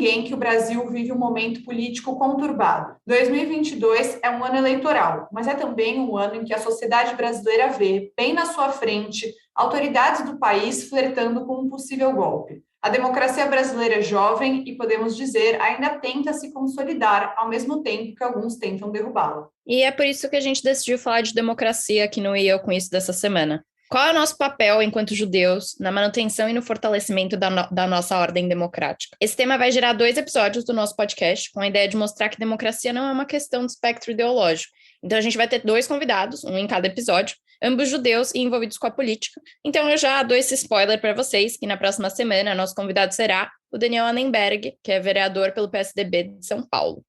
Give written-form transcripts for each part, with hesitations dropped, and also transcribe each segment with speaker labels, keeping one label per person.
Speaker 1: ninguém que o Brasil vive um momento político conturbado. 2022 é um ano eleitoral, mas é também um ano em que a sociedade brasileira vê, bem na sua frente, autoridades do país flertando com um possível golpe. A democracia brasileira é jovem e, podemos dizer, ainda tenta se consolidar, ao mesmo tempo que alguns tentam derrubá-la.
Speaker 2: E é por isso que a gente decidiu falar de democracia aqui no E Eu Com Isso dessa semana. Qual é o nosso papel enquanto judeus na manutenção e no fortalecimento da nossa ordem democrática? Esse tema vai gerar 2 episódios do nosso podcast, com a ideia de mostrar que democracia não é uma questão de espectro ideológico. Então a gente vai ter 2 convidados, um em cada episódio, ambos judeus e envolvidos com a política. Então eu já dou esse spoiler para vocês, que na próxima semana nosso convidado será o Daniel Annenberg, que é vereador pelo PSDB de São Paulo.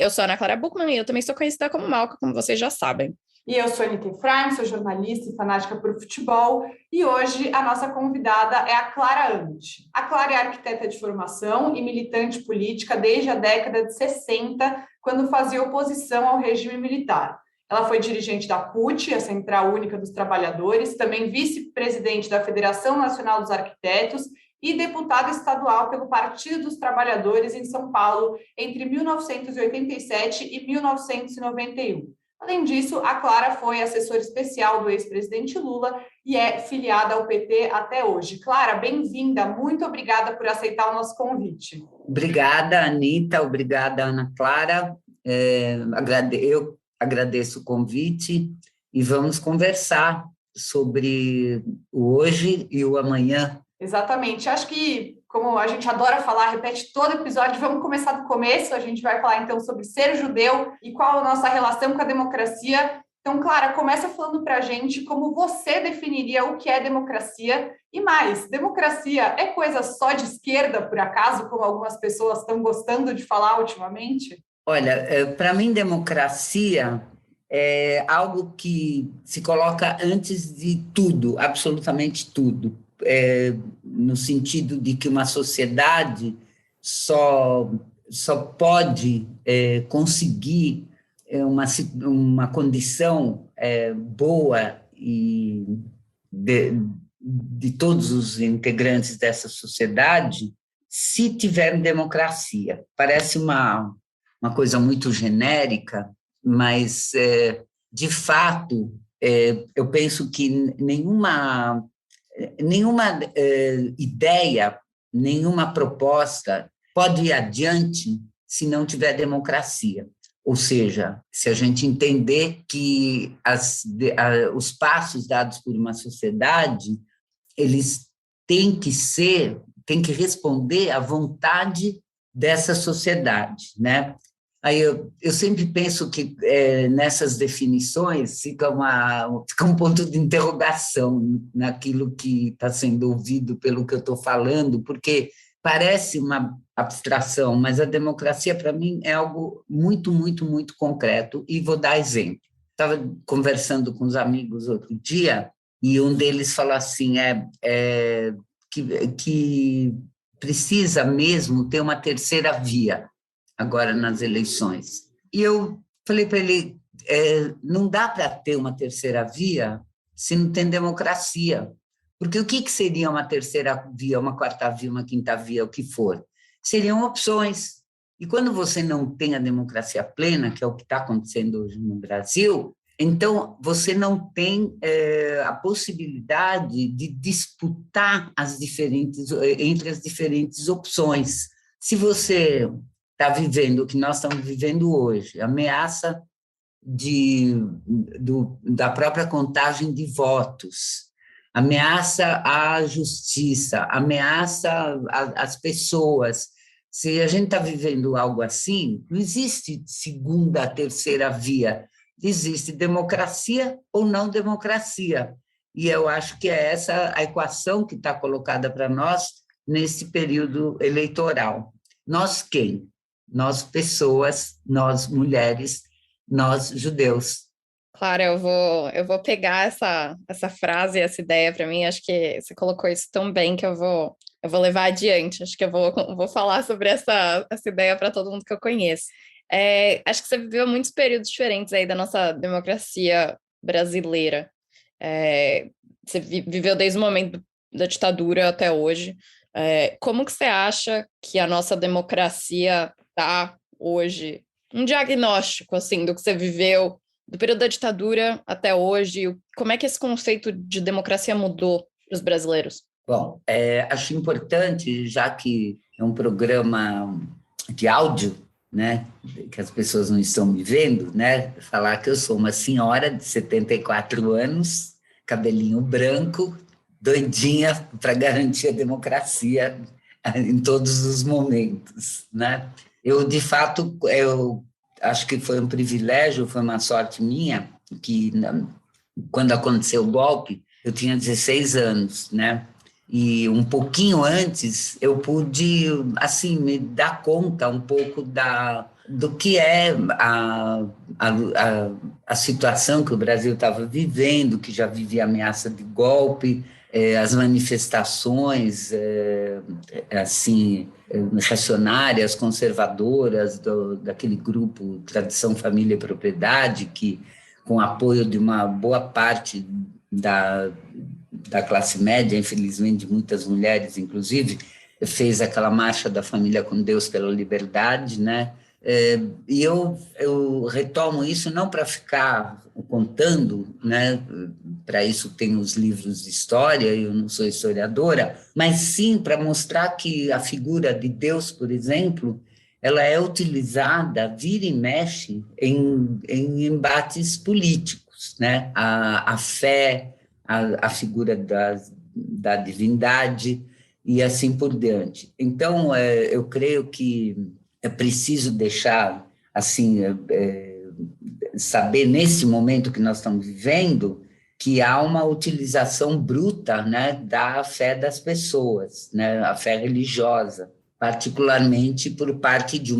Speaker 2: Eu sou a Ana Clara Buchmann e eu também sou conhecida como Malca, como vocês já sabem.
Speaker 1: E eu sou Anita Efraim, sou jornalista e fanática por futebol, e hoje a nossa convidada é a Clara Ante. A Clara é arquiteta de formação e militante política desde a década de 60, quando fazia oposição ao regime militar. Ela foi dirigente da CUT, a Central Única dos Trabalhadores, também vice-presidente da Federação Nacional dos Arquitetos e deputada estadual pelo Partido dos Trabalhadores em São Paulo entre 1987 e 1991. Além disso, a Clara foi assessora especial do ex-presidente Lula e é filiada ao PT até hoje. Clara, bem-vinda. Muito obrigada por aceitar o nosso convite.
Speaker 3: Obrigada, Anita. Obrigada, Ana Clara. Eu agradeço o convite e vamos conversar sobre o hoje e o amanhã.
Speaker 1: Exatamente. Acho que, como a gente adora falar, repete todo episódio, vamos começar do começo. A gente vai falar, então, sobre ser judeu e qual a nossa relação com a democracia. Então, Clara, começa falando para a gente como você definiria o que é democracia. E mais, democracia é coisa só de esquerda, por acaso, como algumas pessoas estão gostando de falar ultimamente?
Speaker 3: Olha, para mim, democracia é algo que se coloca antes de tudo, absolutamente tudo. No sentido de que uma sociedade só pode conseguir uma condição boa e de todos os integrantes dessa sociedade se tiver democracia. Parece uma coisa muito genérica, mas, de fato, eu penso que nenhuma ideia, nenhuma proposta pode ir adiante se não tiver democracia. Ou seja, se a gente entender que os passos dados por uma sociedade, eles têm que responder à vontade dessa sociedade, né? Aí eu sempre penso que nessas definições fica um ponto de interrogação naquilo que está sendo ouvido pelo que eu estou falando, porque parece uma abstração, mas a democracia, para mim, é algo muito, muito, muito concreto, e vou dar exemplo. Estava conversando com os amigos outro dia, e um deles falou assim, que precisa mesmo ter uma terceira via, agora nas eleições. E eu falei para ele, não dá para ter uma terceira via se não tem democracia. Porque o que seria uma terceira via, uma quarta via, uma quinta via, o que for? Seriam opções. E quando você não tem a democracia plena, que é o que está acontecendo hoje no Brasil, então você não tem a possibilidade de disputar entre as diferentes opções. Se você está vivendo o que nós estamos vivendo hoje, ameaça da própria contagem de votos, ameaça à justiça, ameaça às pessoas. Se a gente está vivendo algo assim, não existe segunda, terceira via, existe democracia ou não democracia. E eu acho que é essa a equação que está colocada para nós nesse período eleitoral. Nós quem? Nós pessoas, nós mulheres, nós judeus.
Speaker 2: Claro, eu vou pegar essa frase, essa ideia para mim. Acho que você colocou isso tão bem que eu vou levar adiante. Acho que eu vou falar sobre essa ideia para todo mundo que eu conheço. Acho que você viveu muitos períodos diferentes aí da nossa democracia brasileira. Você viveu desde o momento da ditadura até hoje. Como que você acha que a nossa democracia está hoje? Um diagnóstico, assim, do que você viveu, do período da ditadura até hoje, como é que esse conceito de democracia mudou para os brasileiros?
Speaker 3: Bom, acho importante, já que é um programa de áudio, né, que as pessoas não estão me vendo, né, falar que eu sou uma senhora de 74 anos, cabelinho branco, doidinha para garantir a democracia em todos os momentos, né? Eu, de fato, eu acho que foi um privilégio, foi uma sorte minha, que quando aconteceu o golpe, eu tinha 16 anos, né? E um pouquinho antes eu pude, assim, me dar conta um pouco do que é a situação que o Brasil estava vivendo, que já vivia ameaça de golpe, as manifestações, assim, reacionárias, conservadoras, daquele grupo Tradição, Família e Propriedade, que, com apoio de uma boa parte da classe média, infelizmente, muitas mulheres, inclusive, fez aquela marcha da família com Deus pela liberdade, né? E eu retomo isso não para ficar contando, né? Para isso tem os livros de história, eu não sou historiadora, mas sim para mostrar que a figura de Deus, por exemplo, ela é utilizada, vira e mexe, em embates políticos, né? A fé, a figura da divindade e assim por diante. Então, eu creio que é preciso deixar, assim, saber nesse momento que nós estamos vivendo, que há uma utilização bruta, né, da fé das pessoas, né, a fé religiosa, particularmente por parte de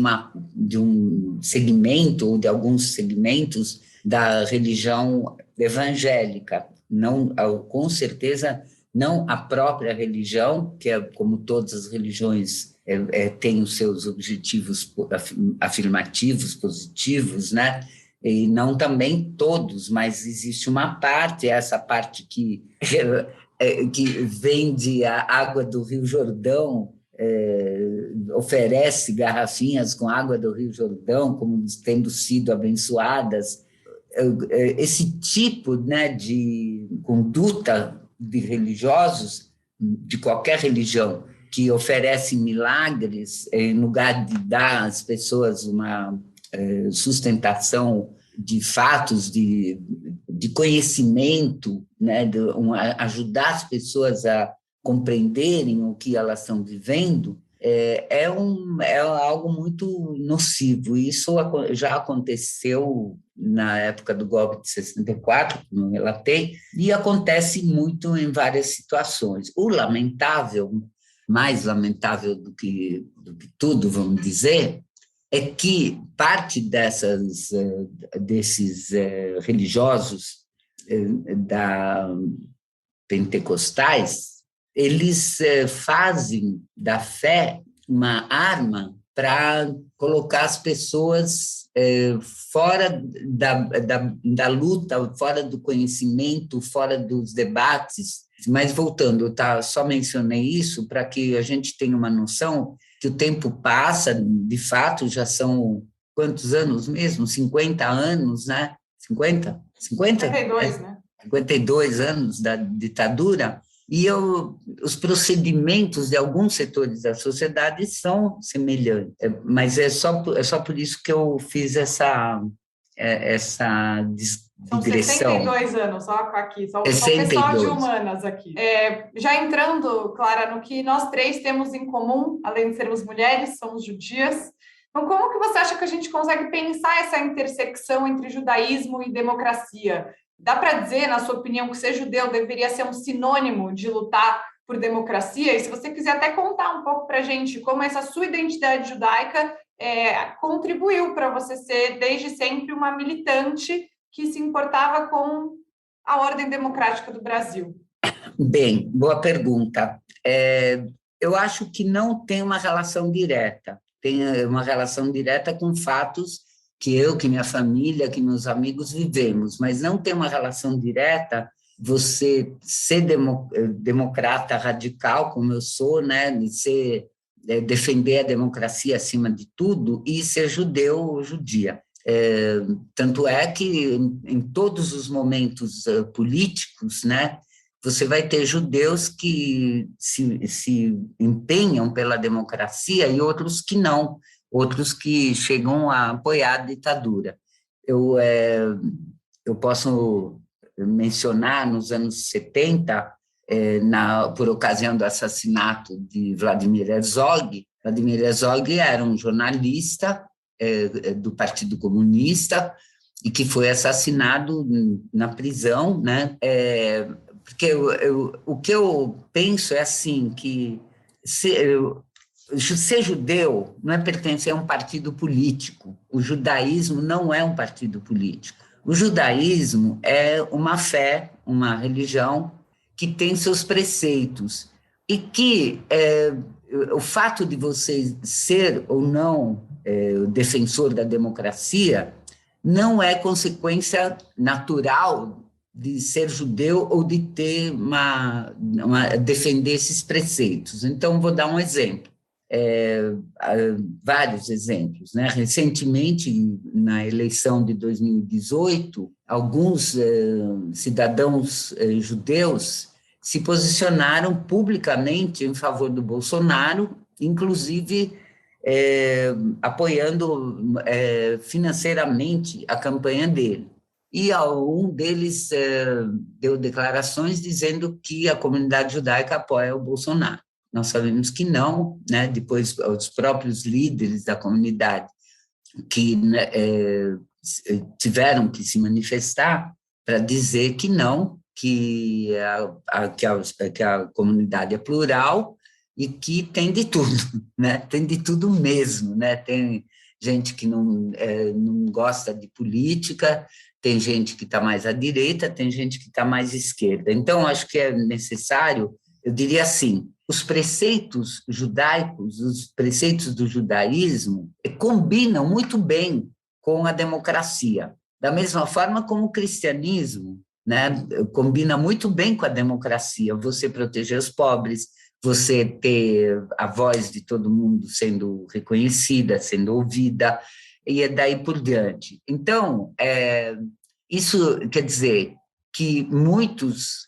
Speaker 3: um segmento, ou de alguns segmentos da religião evangélica. Não, com certeza, não a própria religião, que é como todas as religiões tem os seus objetivos afirmativos, positivos, né? E não também todos, mas existe uma parte, essa parte que vende a água do Rio Jordão, oferece garrafinhas com água do Rio Jordão como tendo sido abençoadas. Esse tipo, né, de conduta de religiosos, de qualquer religião, que oferece milagres em lugar de dar às pessoas uma sustentação de fatos, de conhecimento, né, ajudar as pessoas a compreenderem o que elas estão vivendo, é algo muito nocivo. Isso já aconteceu na época do golpe de 64, como eu relatei, e acontece muito em várias situações. O lamentável, mais lamentável do que tudo, vamos dizer, é que parte desses religiosos pentecostais, eles fazem da fé uma arma para colocar as pessoas fora da luta, fora do conhecimento, fora dos debates. Mas, voltando, só mencionei isso para que a gente tenha uma noção que o tempo passa, de fato, já são quantos anos mesmo? 50 anos, né? 50?
Speaker 1: 52, né?
Speaker 3: 52 anos da ditadura, e os procedimentos de alguns setores da sociedade são semelhantes, mas é só por isso que eu fiz essa digressão.
Speaker 1: São 62 anos, ó, aqui, só o
Speaker 3: 62.
Speaker 1: pessoal de humanas aqui. Já entrando, Clara, no que nós três temos em comum, além de sermos mulheres, somos judias. Então, como que você acha que a gente consegue pensar essa intersecção entre judaísmo e democracia? Dá para dizer, na sua opinião, que ser judeu deveria ser um sinônimo de lutar por democracia? E se você quiser até contar um pouco para a gente como essa sua identidade judaica contribuiu para você ser, desde sempre, uma militante que se importava com a ordem democrática do Brasil.
Speaker 3: Bem, boa pergunta. Eu acho que não tem uma relação direta. Tem uma relação direta com fatos que minha família, que meus amigos vivemos, mas não tem uma relação direta você ser democrata radical, como eu sou, né, defender a democracia acima de tudo, e ser judeu ou judia. Tanto é que em todos os momentos políticos, né, você vai ter judeus que se empenham pela democracia e outros que não, outros que chegam a apoiar a ditadura. Eu posso mencionar, nos anos 70, por ocasião do assassinato de Vladimir Herzog. Vladimir Herzog era um jornalista do Partido Comunista e que foi assassinado na prisão, né? Porque o que eu penso é assim, que ser judeu não é pertencer a um partido político. O judaísmo não é um partido político. O judaísmo é uma fé, uma religião que tem seus preceitos e que o fato de você ser ou não defensor da democracia não é consequência natural de ser judeu ou de ter defender esses preceitos. Então, vou dar um exemplo. Vários exemplos, né? Recentemente, na eleição de 2018, alguns cidadãos judeus se posicionaram publicamente em favor do Bolsonaro, inclusive apoiando financeiramente a campanha dele. E um deles deu declarações dizendo que a comunidade judaica apoia o Bolsonaro. Nós sabemos que não, né? Depois os próprios líderes da comunidade que tiveram que se manifestar para dizer que não, que a comunidade é plural e que tem de tudo, né? Tem de tudo mesmo, né? Tem gente que não gosta de política, tem gente que está mais à direita, tem gente que está mais à esquerda. Então, acho que é necessário, eu diria assim, os preceitos judaicos, os preceitos do judaísmo combinam muito bem com a democracia, da mesma forma como o cristianismo, né, combina muito bem com a democracia, você proteger os pobres, você ter a voz de todo mundo sendo reconhecida, sendo ouvida, e é daí por diante. Então, isso quer dizer que muitos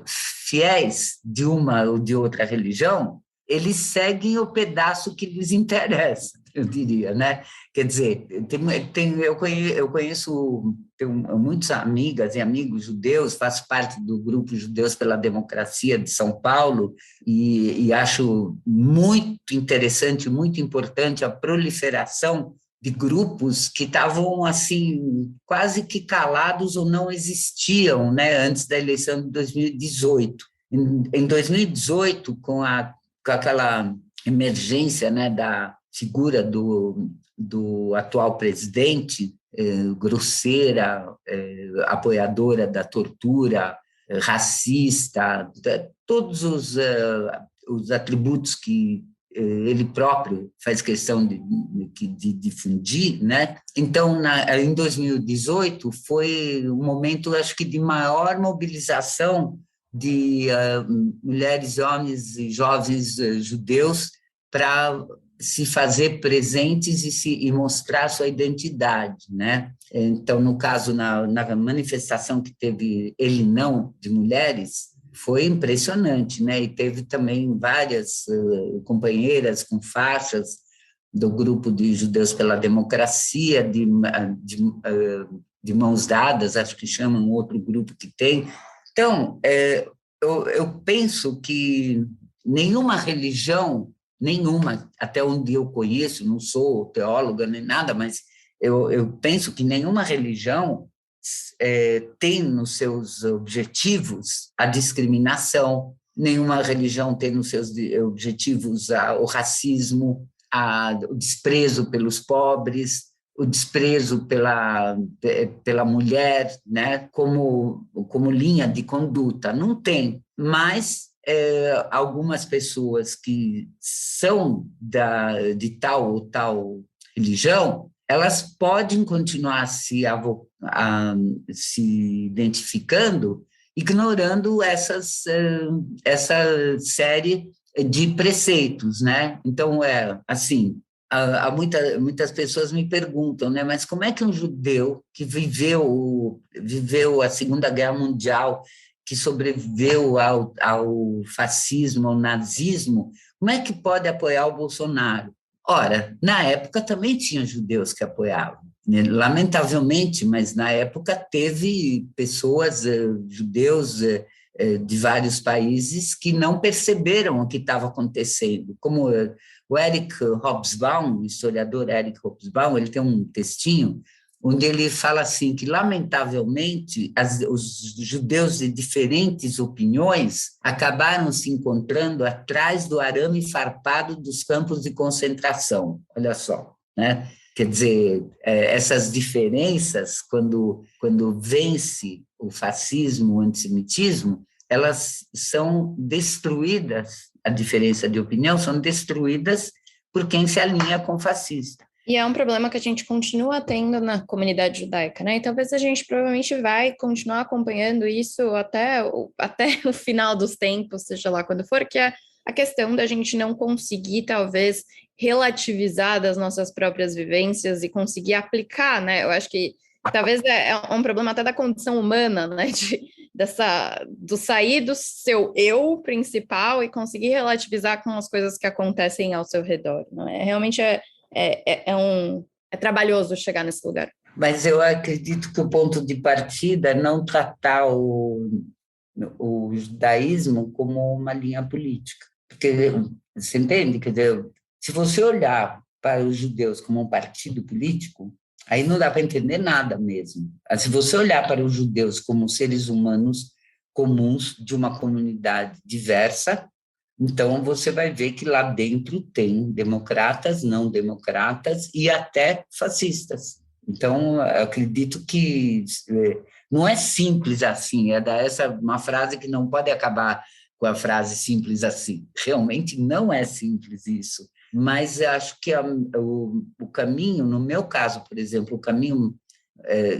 Speaker 3: fiéis de uma ou de outra religião, eles seguem o pedaço que lhes interessa, eu diria, né? Quer dizer, eu conheço, tenho muitas amigas e amigos judeus, faço parte do grupo Judeus pela Democracia de São Paulo e acho muito interessante, muito importante a proliferação de grupos que estavam assim quase que calados ou não existiam, né, antes da eleição de 2018. Em 2018, com aquela emergência, né, da figura do atual presidente, grosseira, apoiadora da tortura, racista, todos os atributos que ele próprio faz questão de difundir, né? Então, em 2018, foi um momento, acho que, de maior mobilização de mulheres, homens e jovens judeus para se fazer presentes e mostrar sua identidade, né? Então, no caso, na manifestação que teve Ele Não, de mulheres, foi impressionante, né? E teve também várias companheiras com faixas do grupo de Judeus pela Democracia, de mãos dadas, acho que chamam um outro grupo que tem. Então, eu penso que nenhuma religião, até onde eu conheço, não sou teóloga nem nada, mas eu penso que nenhuma religião tem nos seus objetivos a discriminação, nenhuma religião tem nos seus objetivos o racismo, o desprezo pelos pobres, o desprezo pela mulher, né, como linha de conduta. Não tem, mas algumas pessoas que são de tal ou tal religião, elas podem continuar se identificando ignorando essa série de preceitos, né? Então, assim, muitas pessoas me perguntam, né? Mas como é que um judeu que viveu a Segunda Guerra Mundial, que sobreviveu ao fascismo, ao nazismo, como é que pode apoiar o Bolsonaro? Ora, na época também tinha judeus que apoiavam, né? Lamentavelmente, mas na época teve pessoas, judeus de vários países, que não perceberam o que estava acontecendo, como o Eric Hobsbawm, o historiador Eric Hobsbawm, ele tem um textinho onde ele fala assim que, lamentavelmente, os judeus de diferentes opiniões acabaram se encontrando atrás do arame farpado dos campos de concentração. Olha só, né? Quer dizer, essas diferenças, quando vence o fascismo, o antissemitismo, elas são destruídas, a diferença de opinião, são destruídas por quem se alinha com o fascista.
Speaker 2: E é um problema que a gente continua tendo na comunidade judaica, né? E talvez a gente provavelmente vai continuar acompanhando isso até o final dos tempos, seja lá quando for, que é a questão da gente não conseguir, talvez, relativizar das nossas próprias vivências e conseguir aplicar, né? Eu acho que talvez é um problema até da condição humana, né? Do sair do seu eu principal e conseguir relativizar com as coisas que acontecem ao seu redor, não é? Realmente é trabalhoso chegar nesse lugar.
Speaker 3: Mas eu acredito que o ponto de partida é não tratar o judaísmo como uma linha política. Porque, você entende? Quer dizer, se você olhar para os judeus como um partido político, aí não dá para entender nada mesmo. Se você olhar para os judeus como seres humanos comuns de uma comunidade diversa, então você vai ver que lá dentro tem democratas, não democratas e até fascistas. Então, eu acredito que não é simples assim, uma frase que não pode acabar com a frase simples assim. Realmente não é simples isso. Mas eu acho que o caminho, no meu caso, por exemplo, o caminho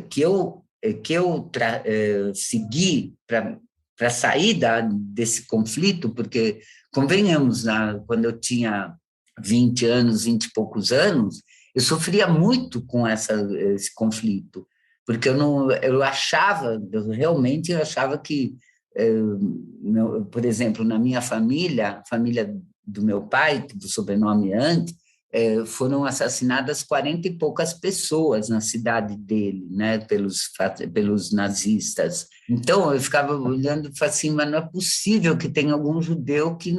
Speaker 3: que eu segui para sair desse conflito, porque, convenhamos, quando eu tinha 20 anos, 20 e poucos anos, eu sofria muito com esse conflito, porque eu achava que, por exemplo, na minha família, a família do meu pai, do sobrenome Ant, foram assassinadas 40 e poucas pessoas na cidade dele, né, pelos nazistas. Então, eu ficava olhando e falava assim, mas não é possível que tenha algum judeu que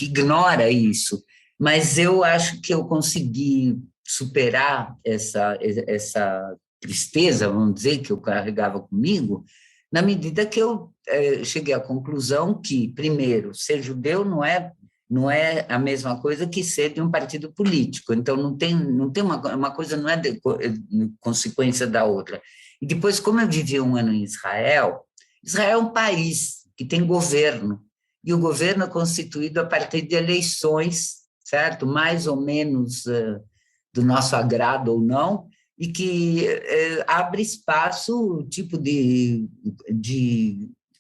Speaker 3: ignora isso. Mas eu acho que eu consegui superar essa tristeza, vamos dizer, que eu carregava comigo, na medida que eu cheguei à conclusão que, primeiro, ser judeu não é a mesma coisa que ser de um partido político. Então, não tem uma coisa não é consequência da outra. E depois, como eu vivi um ano em Israel é um país que tem governo, e o governo é constituído a partir de eleições, certo? Mais ou menos do nosso agrado ou não, e que abre espaço, o tipo de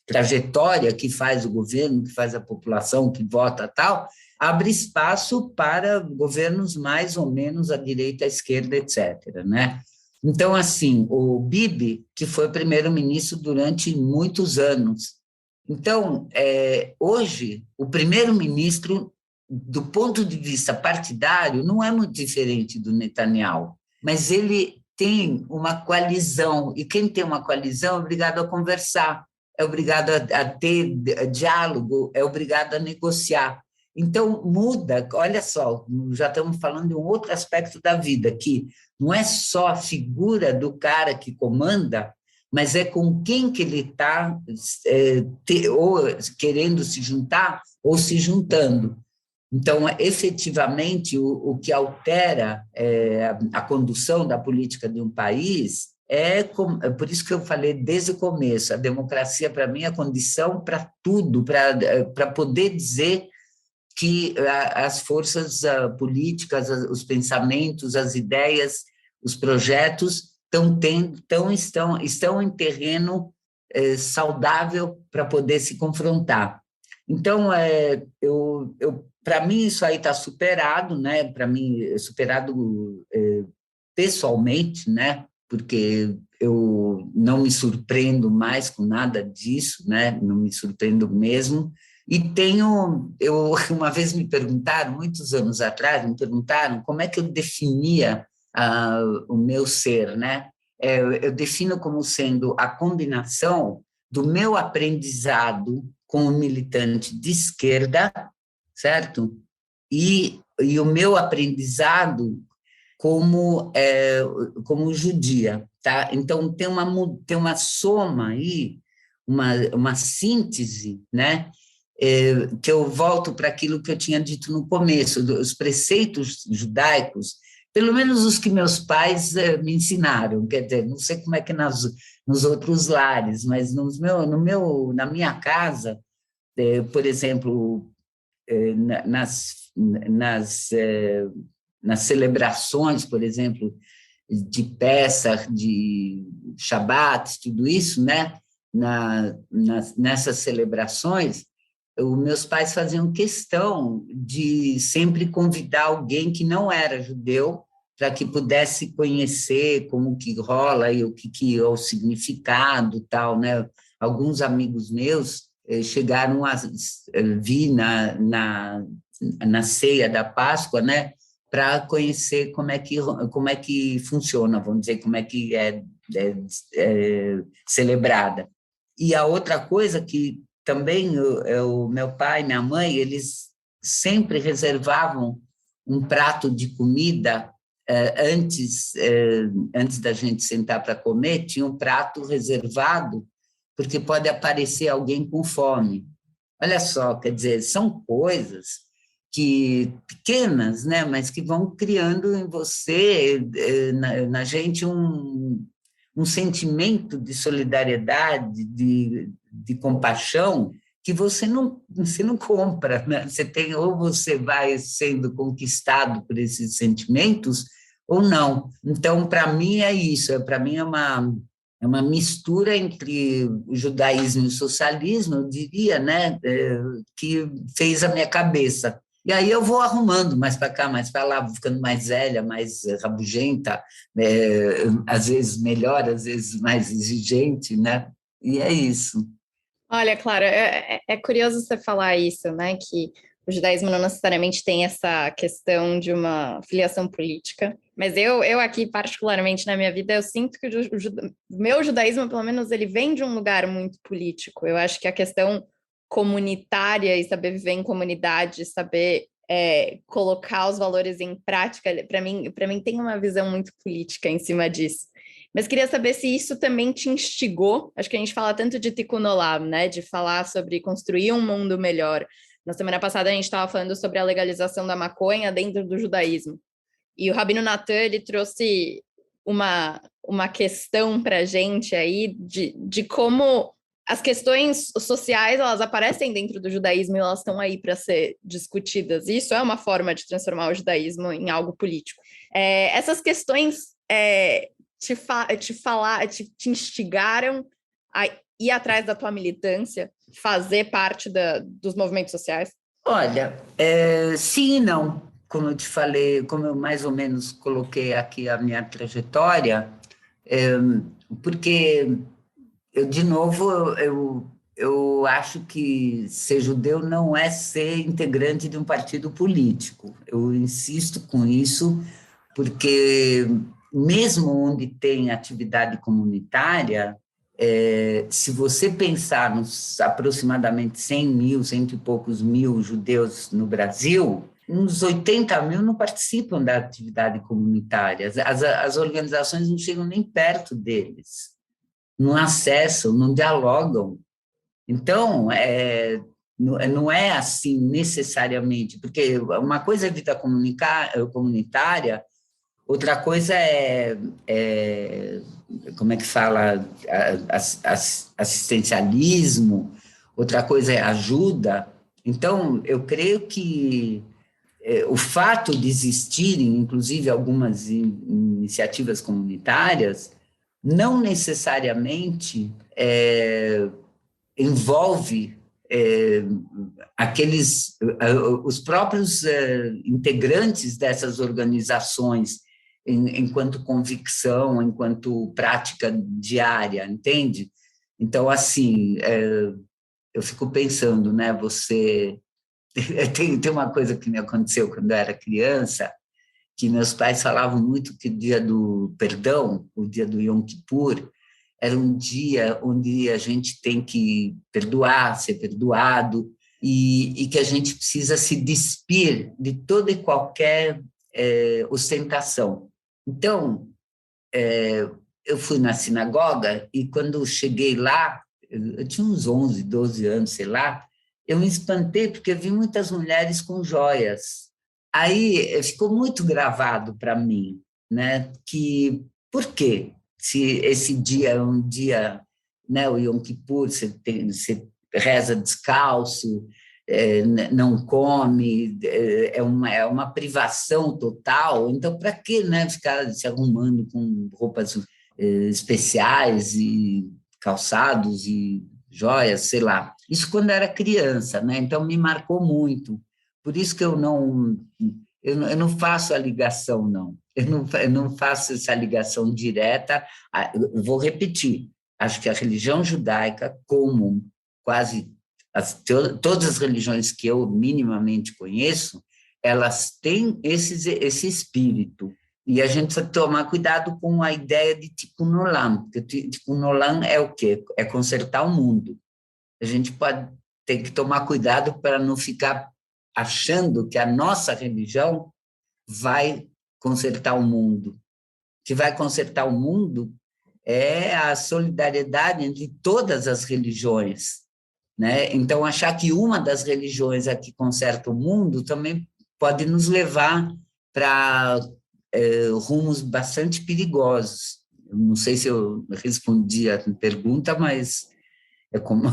Speaker 3: trajetória que faz o governo, que faz a população, que vota tal, abre espaço para governos mais ou menos à direita, à esquerda, etc., né? Então, assim, o Bibi, que foi primeiro-ministro durante muitos anos. Então, hoje, o primeiro-ministro, do ponto de vista partidário, não é muito diferente do Netanyahu, mas ele tem uma coalizão, e quem tem uma coalizão é obrigado a conversar, é obrigado a ter diálogo, é obrigado a negociar. Então, muda, olha só, já estamos falando de um outro aspecto da vida, que não é só a figura do cara que comanda, mas é com quem que ele está ou querendo se juntar ou se juntando. Então, efetivamente, o que altera a condução da política de um país por isso que eu falei desde o começo, a democracia, para mim, é a condição para tudo, para poder dizer que as forças políticas, os pensamentos, as ideias, os projetos estão em terreno saudável para poder se confrontar. Então, para mim, isso aí está superado, né? Para mim, superado pessoalmente, né? Porque eu não me surpreendo mais com nada disso, né? Não me surpreendo mesmo. E uma vez me perguntaram, muitos anos atrás, me perguntaram como é que eu definia o meu ser, né? Eu defino como sendo a combinação do meu aprendizado como militante de esquerda, certo? E o meu aprendizado como judia, tá? Então, tem uma soma aí, uma síntese, né? Que eu volto para aquilo que eu tinha dito no começo, os preceitos judaicos, pelo menos os que meus pais me ensinaram, quer dizer, não sei como é que nos outros lares, mas na minha casa, por exemplo, nas celebrações, por exemplo, de Pessach, de Shabat, tudo isso, né? Nessas celebrações, os meus pais faziam questão de sempre convidar alguém que não era judeu para que pudesse conhecer como que rola e o que é o significado, tal, né? Alguns amigos meus chegaram a vir na ceia da Páscoa, né? Para conhecer como é que funciona, vamos dizer, como é que é celebrada. E a outra coisa que também o meu pai e minha mãe, eles sempre reservavam um prato de comida antes da gente sentar para comer, tinha um prato reservado, porque pode aparecer alguém com fome. Olha só, quer dizer, são coisas pequenas, né, mas que vão criando em você, na gente, um sentimento de solidariedade, de compaixão, que você não compra, né? Ou você vai sendo conquistado por esses sentimentos, ou não. Então, para mim, é isso. Para mim, é uma mistura entre o judaísmo e o socialismo, eu diria, né? Que fez a minha cabeça. E aí eu vou arrumando mais para cá, mais para lá, vou ficando mais velha, mais rabugenta, às vezes melhor, às vezes mais exigente, né? E é isso.
Speaker 2: Olha, Clara, é curioso você falar isso, né? Que o judaísmo não necessariamente tem essa questão de uma filiação política, mas eu aqui, particularmente na minha vida, eu sinto que o meu judaísmo, pelo menos, ele vem de um lugar muito político. Eu acho que a questão comunitária e saber viver em comunidade, saber colocar os valores em prática, para mim tem uma visão muito política em cima disso. Mas queria saber se isso também te instigou. Acho que a gente fala tanto de Tikkun Olam, né? De falar sobre construir um mundo melhor. Na semana passada a gente estava falando sobre a legalização da maconha dentro do judaísmo. E o Rabino Natan, ele trouxe uma questão para a gente aí de como as questões sociais, elas aparecem dentro do judaísmo e elas estão aí para ser discutidas. Isso é uma forma de transformar o judaísmo em algo político. Essas questões te instigaram a ir atrás da tua militância, fazer parte dos movimentos sociais?
Speaker 3: Olha, sim e não. Como eu te falei, como eu mais ou menos coloquei aqui a minha trajetória, porque de novo, eu acho que ser judeu não é ser integrante de um partido político. Eu insisto com isso, porque mesmo onde tem atividade comunitária, se você pensar nos aproximadamente 100 mil, cento e poucos mil judeus no Brasil, uns 80 mil não participam da atividade comunitária. As organizações não chegam nem perto deles, não acessam, não dialogam. Então, não é assim necessariamente, porque uma coisa é vida comunitária, outra coisa como é que fala, assistencialismo, outra coisa é ajuda. Então, eu creio que o fato de existirem, inclusive, algumas iniciativas comunitárias, não necessariamente envolve os próprios integrantes dessas organizações enquanto convicção, enquanto prática diária, entende? Então, assim, eu fico pensando, né, tem uma coisa que me aconteceu quando eu era criança, que meus pais falavam muito que o dia do perdão, o dia do Yom Kippur, era um dia onde a gente tem que perdoar, ser perdoado, e que a gente precisa se despir de toda e qualquer ostentação. Então, eu fui na sinagoga e quando cheguei lá, eu tinha uns 11, 12 anos, sei lá, eu me espantei porque vi muitas mulheres com joias. Aí ficou muito gravado para mim, né? Por quê? Se esse dia é um dia, né, o Yom Kippur, você reza descalço, não come, é uma privação total, então para que, né, ficar se arrumando com roupas especiais e calçados e joias, sei lá. Isso quando era criança, né? Então me marcou muito. Por isso que eu não faço a ligação, não. Eu não faço essa ligação direta. Eu vou repetir. Acho que a religião judaica, como quase todas as religiões que eu minimamente conheço, elas têm esse espírito. E a gente precisa tomar cuidado com a ideia de Tikkun Olam, porque Tikkun Olam é o quê? É consertar o mundo. A gente tem que tomar cuidado para não ficar achando que a nossa religião vai consertar o mundo. O que vai consertar o mundo é a solidariedade entre todas as religiões, né? Então, achar que uma das religiões é que conserta o mundo também pode nos levar para rumos bastante perigosos. Eu não sei se eu respondi a pergunta, mas é como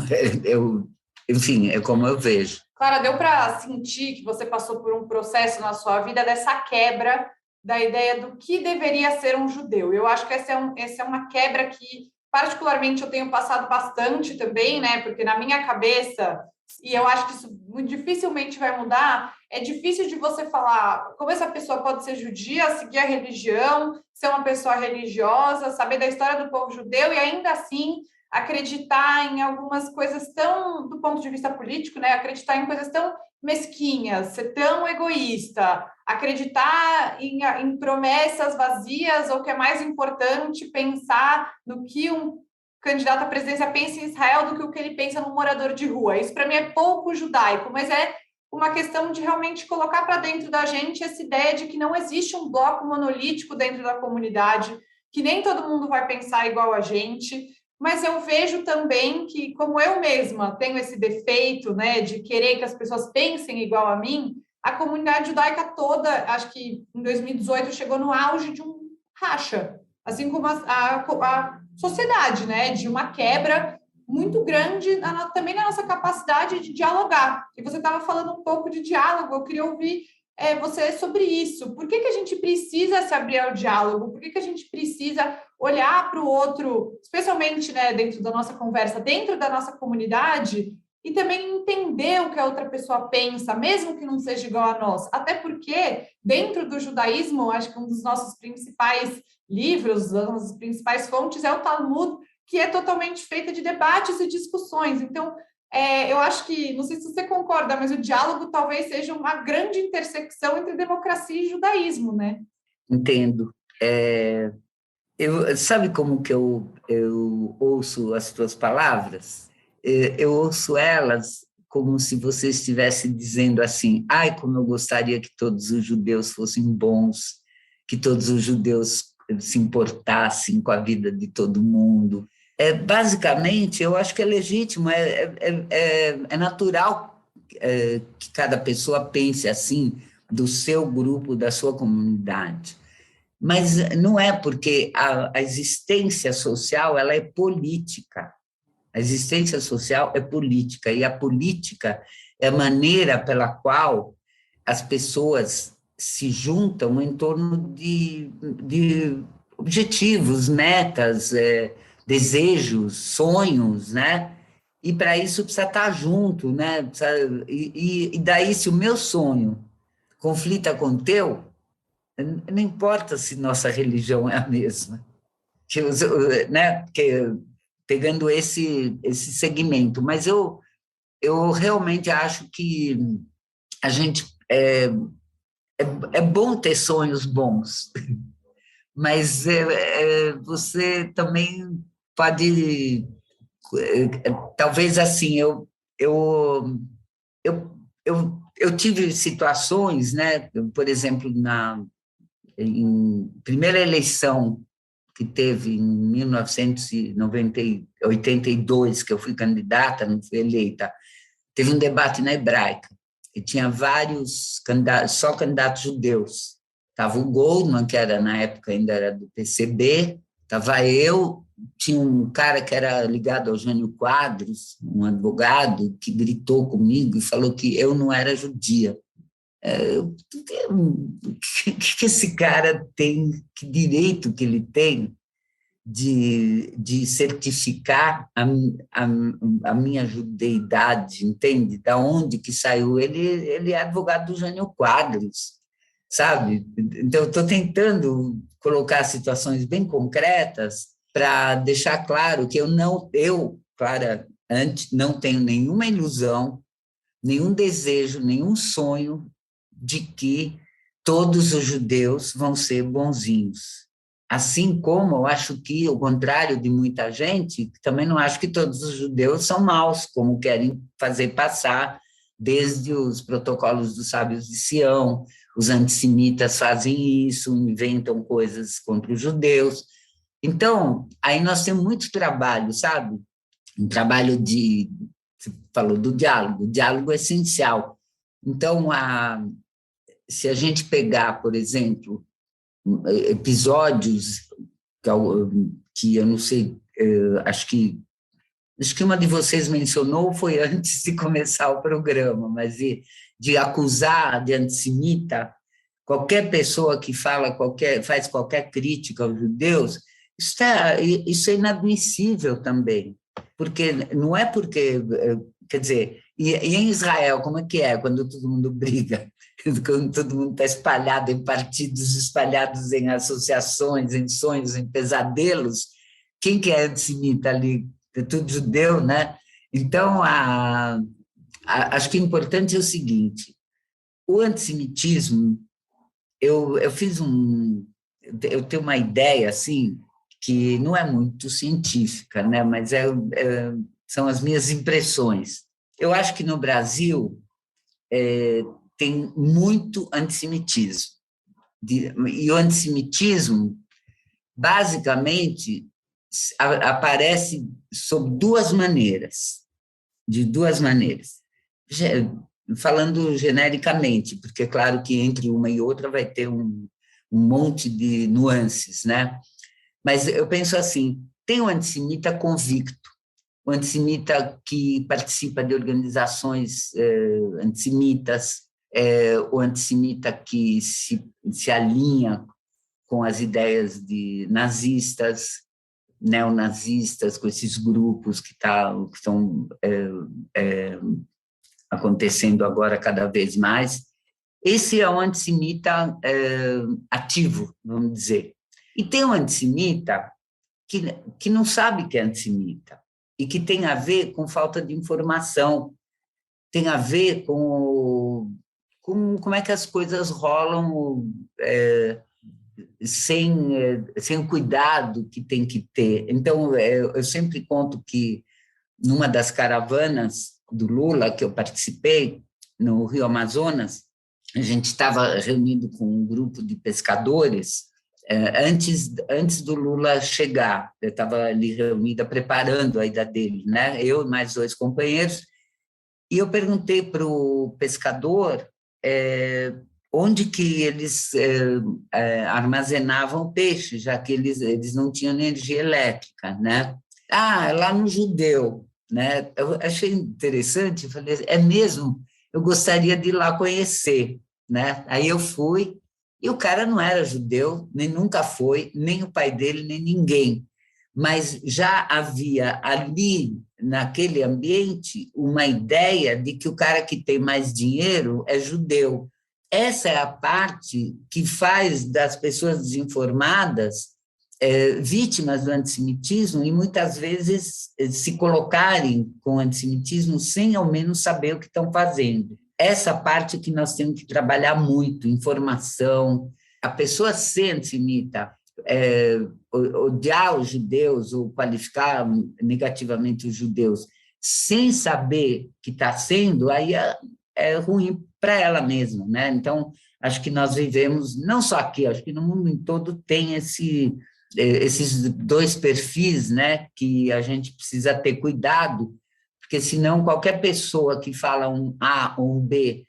Speaker 3: enfim, é como eu vejo.
Speaker 1: Clara, deu para sentir que você passou por um processo na sua vida dessa quebra da ideia do que deveria ser um judeu. Eu acho que essa é uma quebra que, particularmente, eu tenho passado bastante também, né? Porque na minha cabeça, e eu acho que isso muito dificilmente vai mudar, é difícil de você falar como essa pessoa pode ser judia, seguir a religião, ser uma pessoa religiosa, saber da história do povo judeu e ainda assim acreditar em algumas coisas tão, do ponto de vista político, né? Acreditar em coisas tão mesquinhas, ser tão egoísta, acreditar em promessas vazias, ou que é mais importante pensar no que um candidato à presidência pensa em Israel do que o que ele pensa num morador de rua. Isso, para mim, é pouco judaico, mas é uma questão de realmente colocar para dentro da gente essa ideia de que não existe um bloco monolítico dentro da comunidade, que nem todo mundo vai pensar igual a gente, mas eu vejo também que, como eu mesma tenho esse defeito, né, de querer que as pessoas pensem igual a mim, a comunidade judaica toda, acho que em 2018, chegou no auge de um racha, assim como a sociedade, né, de uma quebra muito grande também na nossa capacidade de dialogar. E você estava falando um pouco de diálogo, eu queria ouvir você sobre isso. Por que a gente precisa se abrir ao diálogo? Por que a gente precisa olhar para o outro, especialmente, né, dentro da nossa conversa, dentro da nossa comunidade, e também entender o que a outra pessoa pensa, mesmo que não seja igual a nós? Até porque, dentro do judaísmo, acho que um dos nossos principais livros, das nossas principais fontes é o Talmud, que é totalmente feita de debates e discussões. Então, eu acho que, não sei se você concorda, mas o diálogo talvez seja uma grande intersecção entre democracia e judaísmo, né?
Speaker 3: Entendo. Sabe como que eu ouço as tuas palavras? Eu ouço elas como se você estivesse dizendo assim: ai, como eu gostaria que todos os judeus fossem bons, que todos os judeus se importassem com a vida de todo mundo. Basicamente, eu acho que é legítimo, é natural que cada pessoa pense assim do seu grupo, da sua comunidade. Mas não é, porque a existência social ela é política. A existência social é política, e a política é a maneira pela qual as pessoas se juntam em torno de objetivos, metas, desejos, sonhos, né? E para isso precisa estar junto, né? E daí, se o meu sonho conflita com o teu, não importa se nossa religião é a mesma, né? Pegando esse segmento, mas eu realmente acho que a gente é bom ter sonhos bons, mas você também pode, talvez assim, eu tive situações, né? Por exemplo, em primeira eleição que teve em 1982, que eu fui candidata, não fui eleita, teve um debate na Hebraica, e tinha vários candidatos, só candidatos judeus. Estava o Goldman, que era, na época ainda era do PCB, estava eu, tinha um cara que era ligado ao Jânio Quadros, um advogado, que gritou comigo e falou que eu não era judia. O que esse cara tem, que direito que ele tem de certificar a minha judeidade, entende? Da onde que saiu? Ele é advogado do Jânio Quadros, sabe? Então, eu estou tentando colocar situações bem concretas para deixar claro que Clara, antes, não tenho nenhuma ilusão, nenhum desejo, nenhum sonho de que todos os judeus vão ser bonzinhos. Assim como eu acho que, ao contrário de muita gente, também não acho que todos os judeus são maus, como querem fazer passar, desde os protocolos dos sábios de Sião, os antissemitas fazem isso, inventam coisas contra os judeus. Então, aí nós temos muito trabalho, sabe? Um trabalho você falou do diálogo, o diálogo é essencial. Então, se a gente pegar, por exemplo, episódios que eu não sei, acho que uma de vocês mencionou foi antes de começar o programa, mas de acusar de antissemita qualquer pessoa que faz qualquer crítica aos judeus, isso é inadmissível também, porque não é porque, quer dizer, e em Israel, como é que é quando todo mundo briga? Quando todo mundo está espalhado em partidos, espalhados em associações, em sonhos, em pesadelos, quem que é antissemita ali? É tudo judeu, né? Então, acho que o importante é o seguinte, o antissemitismo, eu tenho uma ideia, assim, que não é muito científica, né? Mas são as minhas impressões. Eu acho que no Brasil tem muito antissemitismo. E o antissemitismo, basicamente, aparece sob de duas maneiras. Falando genericamente, porque é claro que entre uma e outra vai ter um monte de nuances, né? Mas eu penso assim, tem o antissemita convicto, o antissemita que participa de organizações antissemitas, o antissemita que se alinha com as ideias de nazistas, neonazistas, com esses grupos que estão acontecendo agora cada vez mais. Esse é um antissemita ativo, vamos dizer. E tem um antissemita que não sabe que é antissemita e que tem a ver com falta de informação, tem a ver com como é que as coisas rolam sem o cuidado que tem que ter. Então, eu sempre conto que numa das caravanas do Lula que eu participei, no Rio Amazonas, a gente estava reunido com um grupo de pescadores antes do Lula chegar. Eu estava ali reunida, preparando a ida dele, né? Eu e mais 2 companheiros, e eu perguntei para o pescador onde que eles armazenavam peixe, já que eles não tinham energia elétrica, né? Lá no Judeu, né? Eu achei interessante, falei, é mesmo? Eu gostaria de ir lá conhecer, né? Aí eu fui E o cara não era judeu, nem nunca foi, nem o pai dele, nem ninguém. Mas já havia ali, naquele ambiente, uma ideia de que o cara que tem mais dinheiro é judeu. Essa é a parte que faz das pessoas desinformadas vítimas do antissemitismo e muitas vezes se colocarem com o antissemitismo sem ao menos saber o que estão fazendo. Essa parte que nós temos que trabalhar muito, informação. A pessoa ser antissemita, odiar os judeus ou qualificar negativamente os judeus sem saber que está sendo, aí é ruim para ela mesma, né? Então, acho que nós vivemos, não só aqui, acho que no mundo em todo tem esses dois perfis, né, que a gente precisa ter cuidado, porque senão qualquer pessoa que fala um A ou um B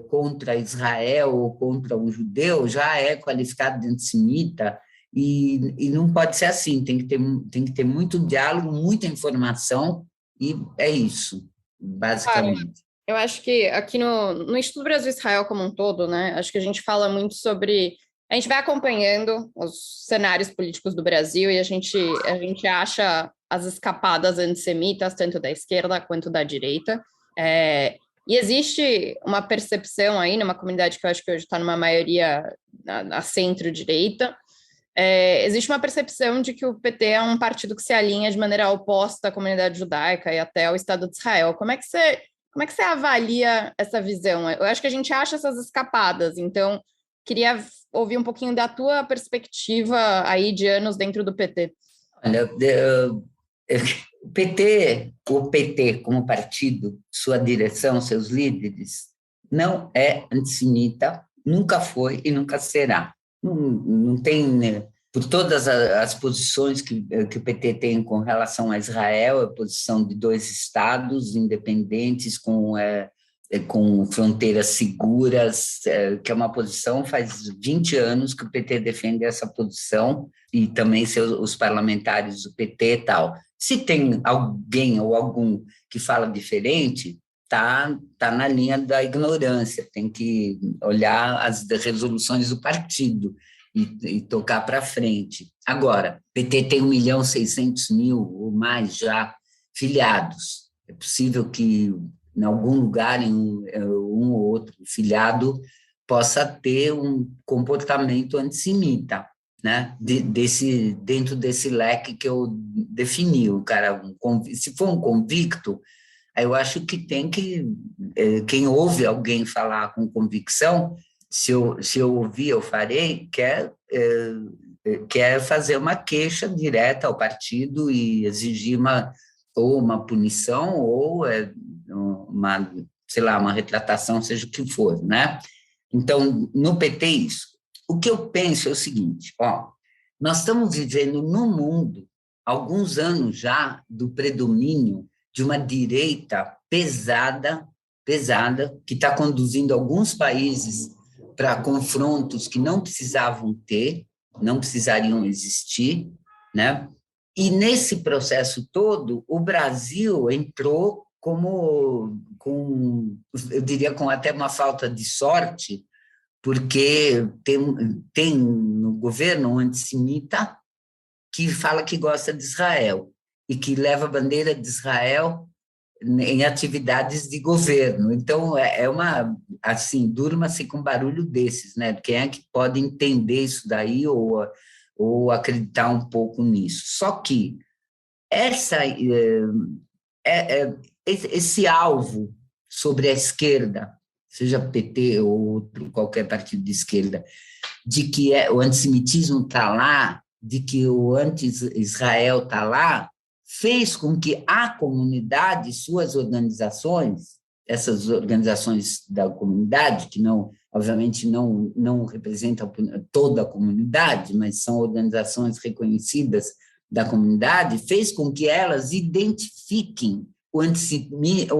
Speaker 3: contra Israel ou contra um judeu já é qualificado de antissemita, e não pode ser assim, tem que ter muito diálogo, muita informação, e é isso, basicamente.
Speaker 2: Eu acho que aqui no Instituto Brasil-Israel como um todo, né, acho que a gente fala muito sobre... A gente vai acompanhando os cenários políticos do Brasil e a gente acha as escapadas antissemitas, tanto da esquerda quanto da direita. E existe uma percepção aí, numa comunidade que eu acho que hoje está numa maioria na centro-direita, existe uma percepção de que o PT é um partido que se alinha de maneira oposta à comunidade judaica e até ao Estado de Israel. Como é que você avalia essa visão? Eu acho que a gente acha essas escapadas, então queria ouvir um pouquinho da tua perspectiva aí de anos dentro do PT.
Speaker 3: Olha, o PT como partido, sua direção, seus líderes, não é antissemita, nunca foi e nunca será. Não tem, né, por todas as posições que o PT tem com relação a Israel, a posição de dois estados independentes com fronteiras seguras, que é uma posição, faz 20 anos que o PT defende essa posição, e também os parlamentares do PT e tal. Se tem alguém ou algum que fala diferente, tá na linha da ignorância, tem que olhar as resoluções do partido e tocar para frente. Agora, o PT tem 1.600.000 ou mais já filiados. É possível que em algum lugar, um ou outro filiado possa ter um comportamento antissemita, né? Dentro desse leque que eu defini. O cara, se for um convicto, eu acho que quem ouve alguém falar com convicção, se eu ouvir, eu farei, quer fazer uma queixa direta ao partido e exigir uma punição ou uma retratação, seja o que for, né? Então, no PT, isso. O que eu penso é o seguinte, nós estamos vivendo no mundo, alguns anos já, do predomínio de uma direita pesada, que está conduzindo alguns países para confrontos que não precisavam ter, não precisariam existir, né? E nesse processo todo, o Brasil entrou eu diria, com até uma falta de sorte, porque tem no governo um antissemita que fala que gosta de Israel e que leva a bandeira de Israel em atividades de governo. Então, assim, durma-se com barulho desses, né? Quem é que pode entender isso daí ou acreditar um pouco nisso? Só que esse alvo sobre a esquerda, seja PT ou qualquer partido de esquerda, de que o antissemitismo está lá, de que o anti-Israel está lá, fez com que a comunidade, suas organizações, essas organizações da comunidade, que obviamente não representam toda a comunidade, mas são organizações reconhecidas da comunidade, fez com que elas identifiquem o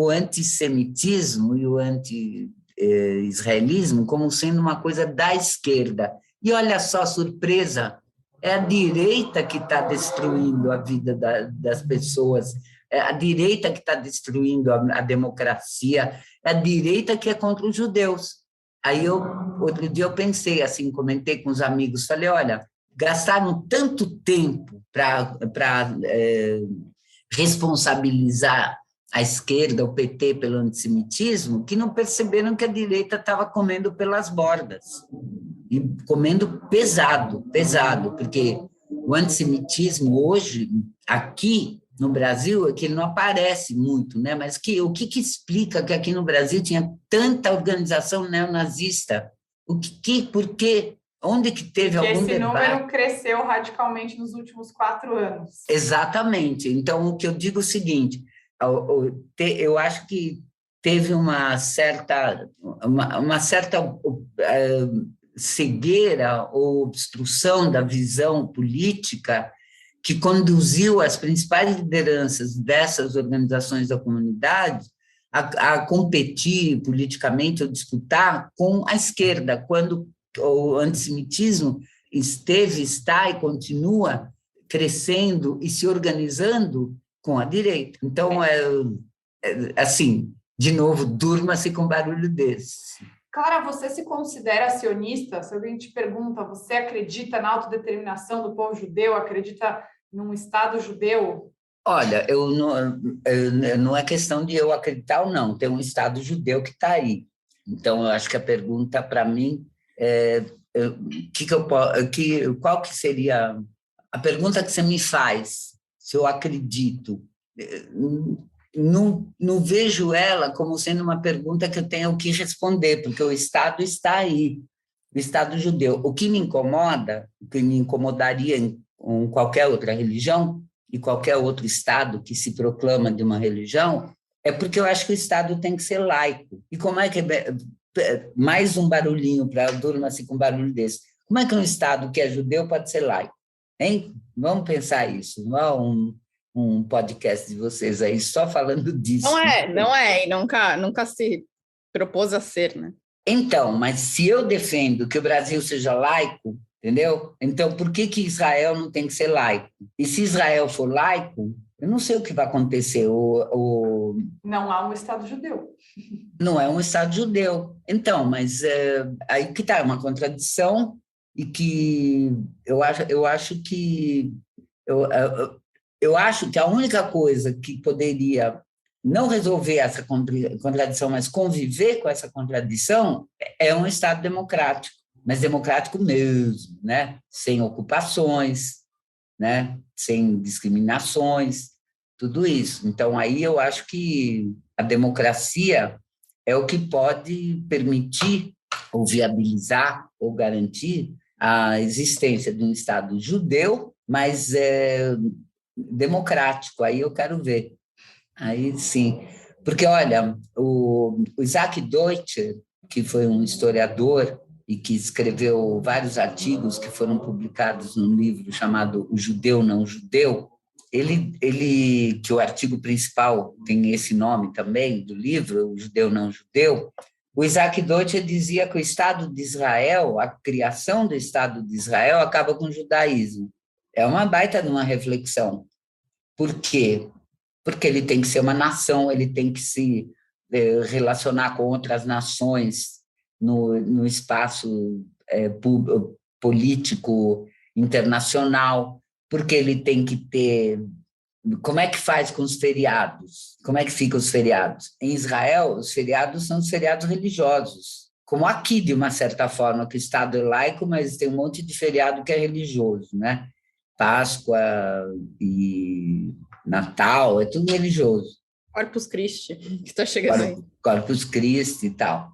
Speaker 3: antissemitismo e o anti-israelismo como sendo uma coisa da esquerda. E olha só a surpresa, é a direita que está destruindo a vida das pessoas, é a direita que está destruindo a democracia, é a direita que é contra os judeus. Aí outro dia eu pensei assim, comentei com os amigos, falei, olha, gastaram tanto tempo para responsabilizar a esquerda, o PT, pelo antissemitismo, que não perceberam que a direita estava comendo pelas bordas, e comendo pesado, pesado, porque o antissemitismo hoje, aqui no Brasil, é que ele não aparece muito, né? Mas o que explica que aqui no Brasil tinha tanta organização neonazista? Por quê? Onde que teve
Speaker 1: Porque
Speaker 3: algum
Speaker 1: esse
Speaker 3: debate?
Speaker 1: número cresceu radicalmente nos últimos 4 anos.
Speaker 3: Exatamente. Então, o que eu digo é o seguinte, eu acho que teve uma certa cegueira ou obstrução da visão política que conduziu as principais lideranças dessas organizações da comunidade a competir politicamente ou disputar com a esquerda, quando o antissemitismo está e continua crescendo e se organizando com a direita. Então, assim, de novo, durma-se com barulho desse.
Speaker 1: Clara, você se considera cionista? Se alguém te pergunta, você acredita na autodeterminação do povo judeu? Acredita num Estado judeu?
Speaker 3: Olha, não é questão de eu acreditar ou não, tem um Estado judeu que está aí. Então, eu acho que a pergunta para mim é qual que seria a pergunta que você me faz, se eu acredito. Não vejo ela como sendo uma pergunta que eu tenho que responder, porque o Estado está aí, o Estado judeu. O que me incomoda, o que me incomodaria em qualquer outra religião e qualquer outro Estado que se proclama de uma religião, é porque eu acho que o Estado tem que ser laico. E como é que mais um barulhinho para durma-se com barulho desse? Como é que um Estado que é judeu pode ser laico? Hein? Vamos pensar isso. Não é um podcast de vocês aí só falando disso.
Speaker 2: Não é, e nunca se propôs a ser, né?
Speaker 3: Então, mas se eu defendo que o Brasil seja laico, entendeu? Então, por que Israel não tem que ser laico? E se Israel for laico, eu não sei o que vai acontecer.
Speaker 1: Não há um Estado judeu.
Speaker 3: Não é um Estado judeu. Então, mas aí que está, uma contradição, e que eu acho que a única coisa que poderia não resolver essa contradição, mas conviver com essa contradição, é um Estado democrático, mas democrático mesmo, né? Sem ocupações, né? Sem discriminações, tudo isso. Então, aí eu acho que a democracia é o que pode permitir ou viabilizar ou garantir a existência de um Estado judeu, mas democrático. Aí eu quero ver. Aí sim. Porque, olha, o Isaac Deutscher, que foi um historiador e que escreveu vários artigos que foram publicados num livro chamado O Judeu Não Judeu, que o artigo principal tem esse nome também, do livro, O Judeu Não Judeu, o Isaac Deutscher dizia que o Estado de Israel, a criação do Estado de Israel, acaba com o judaísmo. É uma baita de uma reflexão. Por quê? Porque ele tem que ser uma nação, ele tem que se relacionar com outras nações no espaço político internacional, porque ele tem que ter... Como é que faz com os feriados? Como é que ficam os feriados? Em Israel, os feriados são os feriados religiosos, como aqui, de uma certa forma, que o Estado é laico, mas tem um monte de feriado que é religioso, né? Páscoa e Natal, é tudo religioso.
Speaker 2: Corpus Christi, que está chegando aí.
Speaker 3: Corpus Christi e tal.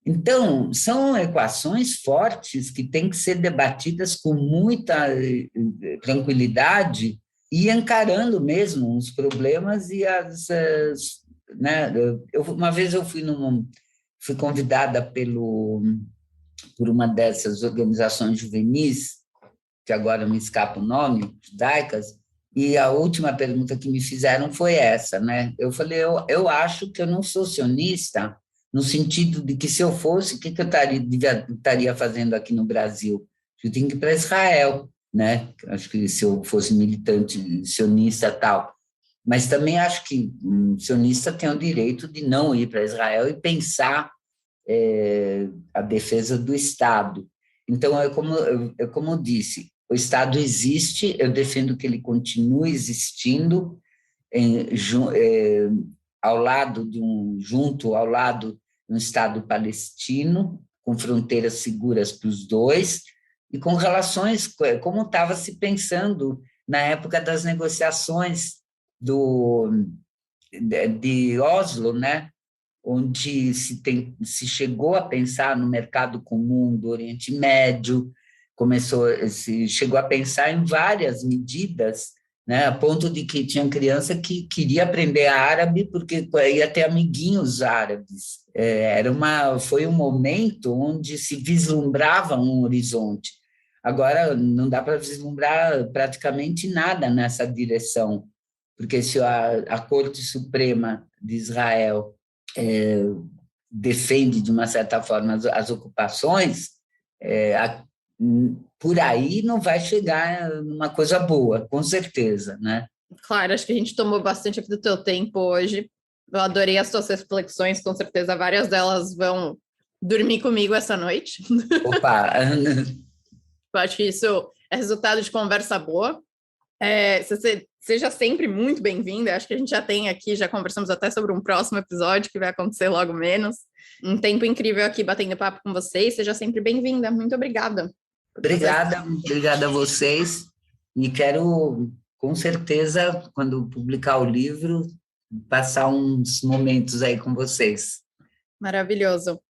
Speaker 3: Então, são equações fortes que têm que ser debatidas com muita tranquilidade e encarando mesmo os problemas e né? Uma vez eu fui convidada por uma dessas organizações juvenis, que agora me escapa o nome, judaicas, e a última pergunta que me fizeram foi essa, né? Eu falei, eu acho que eu não sou sionista, no sentido de que, se eu fosse, o que eu estaria fazendo aqui no Brasil? Eu tenho que ir para Israel, né? Acho que se eu fosse militante sionista e tal. Mas também acho que um sionista tem o direito de não ir para Israel e pensar a defesa do Estado. Então, como eu disse, o Estado existe, eu defendo que ele continue existindo junto ao lado de um Estado palestino, com fronteiras seguras para os dois, e com relações, como estava se pensando na época das negociações de Oslo, né? Onde se chegou a pensar no mercado comum do Oriente Médio, se chegou a pensar em várias medidas, né, a ponto de que tinha criança que queria aprender árabe porque ia ter amiguinhos árabes. Foi um momento onde se vislumbrava um horizonte. Agora, não dá para vislumbrar praticamente nada nessa direção, porque se a Corte Suprema de Israel defende, de uma certa forma, as ocupações, por aí não vai chegar numa coisa boa, com certeza, né?
Speaker 2: Claro, acho que a gente tomou bastante aqui do teu tempo hoje. Eu adorei as tuas reflexões, com certeza várias delas vão dormir comigo essa noite.
Speaker 3: Opa!
Speaker 2: Eu acho que isso é resultado de conversa boa. Seja sempre muito bem-vinda. Acho que a gente já conversamos até sobre um próximo episódio que vai acontecer logo menos. Um tempo incrível aqui batendo papo com vocês. Seja sempre bem-vinda. Muito obrigada.
Speaker 3: Obrigada a vocês. E quero, com certeza, quando publicar o livro, passar uns momentos aí com vocês.
Speaker 2: Maravilhoso.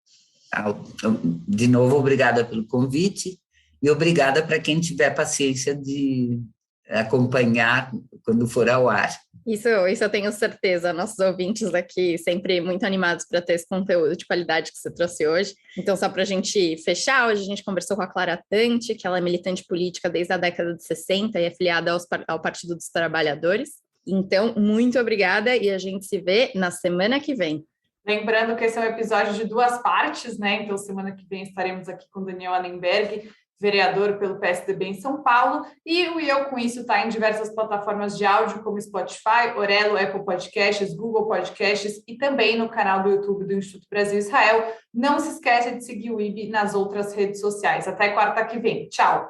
Speaker 3: De novo, obrigada pelo convite e obrigada para quem tiver paciência de acompanhar quando for ao ar.
Speaker 2: Isso eu tenho certeza. Nossos ouvintes aqui sempre muito animados para ter esse conteúdo de qualidade que você trouxe hoje. Então, só para a gente fechar, hoje a gente conversou com a Clara Tanti, que ela é militante política desde a década de 60 e é afiliada ao Partido dos Trabalhadores. Então, muito obrigada e a gente se vê na semana que vem.
Speaker 1: Lembrando que esse é um episódio de 2 partes, né? Então, semana que vem estaremos aqui com Daniel Annenberg, vereador pelo PSDB em São Paulo, e o Eu Com Isso está em diversas plataformas de áudio, como Spotify, Orelo, Apple Podcasts, Google Podcasts e também no canal do YouTube do Instituto Brasil Israel. Não se esqueça de seguir o IB nas outras redes sociais. Até quarta que vem. Tchau!